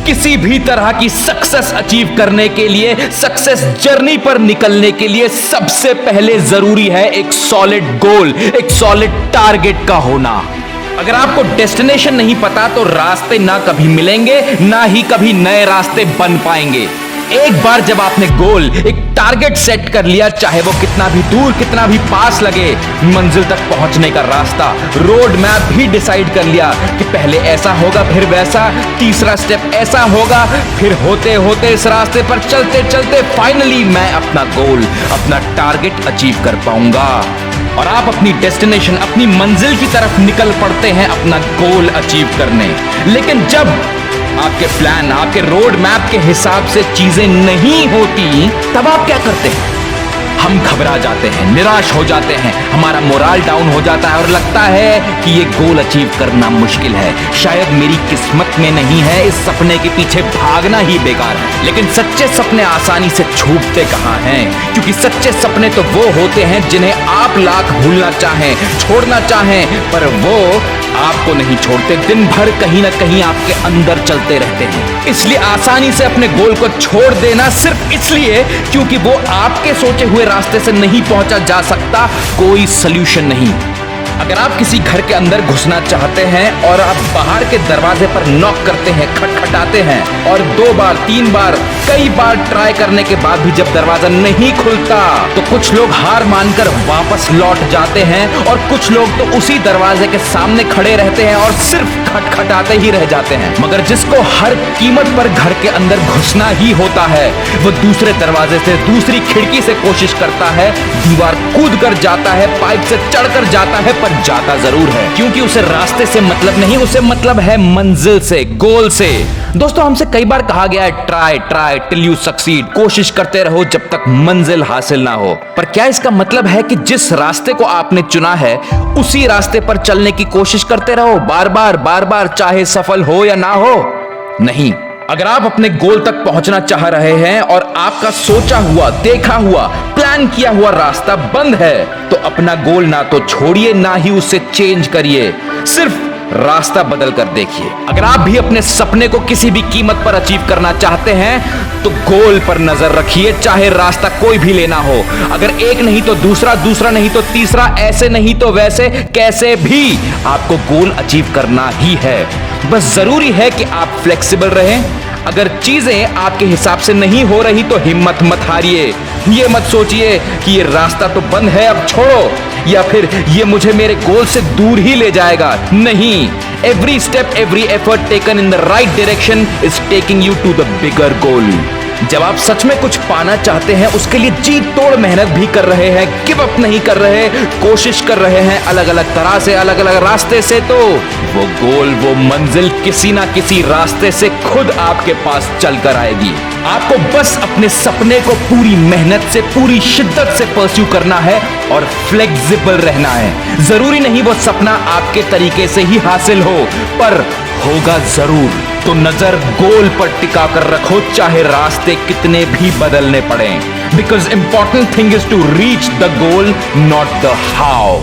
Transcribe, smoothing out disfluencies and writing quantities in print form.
किसी भी तरह की सक्सेस अचीव करने के लिए, सक्सेस जर्नी पर निकलने के लिए सबसे पहले जरूरी है एक सॉलिड गोल, एक सॉलिड टारगेट का होना। अगर आपको डेस्टिनेशन नहीं पता तो रास्ते ना कभी मिलेंगे, ना ही कभी नए रास्ते बन पाएंगे। एक बार जब आपने गोल, एक टारगेट सेट कर लिया, चाहे वो कितना भी दूर, कितना भी पास लगे, मंजिल तक पहुंचने का रास्ता, रोड मैप भी डिसाइड कर लिया कि पहले ऐसा होगा, फिर वैसा, तीसरा स्टेप ऐसा होगा, फिर होते होते इस रास्ते पर चलते चलते फाइनली मैं अपना गोल, अपना टारगेट अचीव कर पाऊंगा। और आप अपनी डेस्टिनेशन, अपनी मंजिल की तरफ निकल पड़ते हैं अपना गोल अचीव करने। लेकिन जब आपके प्लान, आपके रोड मैप के हिसाब से चीजें नहीं होती, तब आप क्या करते हैं? हम घबरा जाते हैं, निराश हो जाते हैं, हमारा मोराल डाउन हो जाता है और लगता है कि ये गोल अचीव करना मुश्किल है, शायद मेरी किस्मत में नहीं है, इस सपने के पीछे भागना ही बेकार है। लेकिन सच्चे सपने आसानी से छूटते कहां हैं? क्योंकि सच्चे सपने तो वो होते हैं जिन्हें आप लाख भूलना चाहें, छोड़ना चाहें, पर वो आपको नहीं छोड़ते, दिन भर कहीं ना कहीं आपके अंदर चलते रहते हैं। इसलिए आसानी से अपने गोल को छोड़ देना सिर्फ इसलिए क्योंकि वो आपके सोचे हुए रास्ते से नहीं पहुंचा जा सकता, कोई सॉल्यूशन नहीं। अगर आप किसी घर के अंदर घुसना चाहते हैं और आप बाहर के दरवाजे पर नॉक करते हैं, खटखटाते हैं और 2 बार 3 बार कई बार ट्राई करने के बाद भी जब दरवाजा नहीं खुलता तो कुछ लोग हार मानकर वापस लौट जाते हैं और कुछ लोग तो उसी दरवाजे के सामने खड़े रहते हैं और सिर्फ खटखटाते ही रह जाते हैं। मगर जिसको हर कीमत पर घर के अंदर घुसना ही होता है, वो दूसरे दरवाजे से, दूसरी खिड़की से कोशिश करता है, दीवार कूद कर जाता है, पाइप से चढ़कर जाता है, पर जाता जरूर है क्योंकि उसे रास्ते से मतलब नहीं, उसे मतलब है मंजिल से, गोल से। दोस्तों, हमसे कई बार कहा गया है try try till you succeed, कोशिश करते रहो जब तक मंजिल हासिल ना हो। पर क्या इसका मतलब है कि जिस रास्ते को आपने चुना है उसी रास्ते पर चलने की कोशिश करते रहो बार बार, चाहे सफल हो या ना हो? नहीं। अगर आप अपने गोल तक पहुंचना चाह रहे हैं और आपका सोचा हुआ, देखा हुआ, प्लान किया हुआ रास्ता बंद है, तो अपना गोल ना तो छोड़िए, ना ही उसे चेंज करिए, सिर्फ रास्ता बदल कर देखिए। अगर आप भी अपने सपने को किसी भी कीमत पर अचीव करना चाहते हैं तो गोल पर नजर रखिए, चाहे रास्ता कोई भी लेना हो। अगर एक नहीं तो दूसरा, दूसरा नहीं तो तीसरा, ऐसे नहीं तो वैसे, कैसे भी आपको गोल अचीव करना ही है। बस जरूरी है कि आप फ्लेक्सिबल रहें। अगर चीजें आपके हिसाब से नहीं हो रही तो हिम्मत मत हारिए। ये मत सोचिए कि ये रास्ता तो बंद है, अब छोड़ो, या फिर ये मुझे मेरे गोल से दूर ही ले जाएगा। नहीं, every step, every effort taken in the right direction is taking you to the bigger goal. जब आप सच में कुछ पाना चाहते हैं, उसके लिए जी तोड़ मेहनत भी कर रहे हैं, गिव अप नहीं कर रहे, कोशिश कर रहे हैं अलग अलग तरह से, अलग अलग रास्ते से, तो वो गोल, वो मंजिल किसी ना किसी रास्ते से खुद आपके पास चल कर आएगी। आपको बस अपने सपने को पूरी मेहनत से, पूरी शिद्दत से परस्यू करना है और फ्लेक्सिबल रहना है। जरूरी नहीं वो सपना आपके तरीके से ही हासिल हो, पर होगा जरूर। तो नजर गोल पर टिका कर रखो, चाहे रास्ते कितने भी बदलने पड़े, because important thing is to reach the goal, not the how.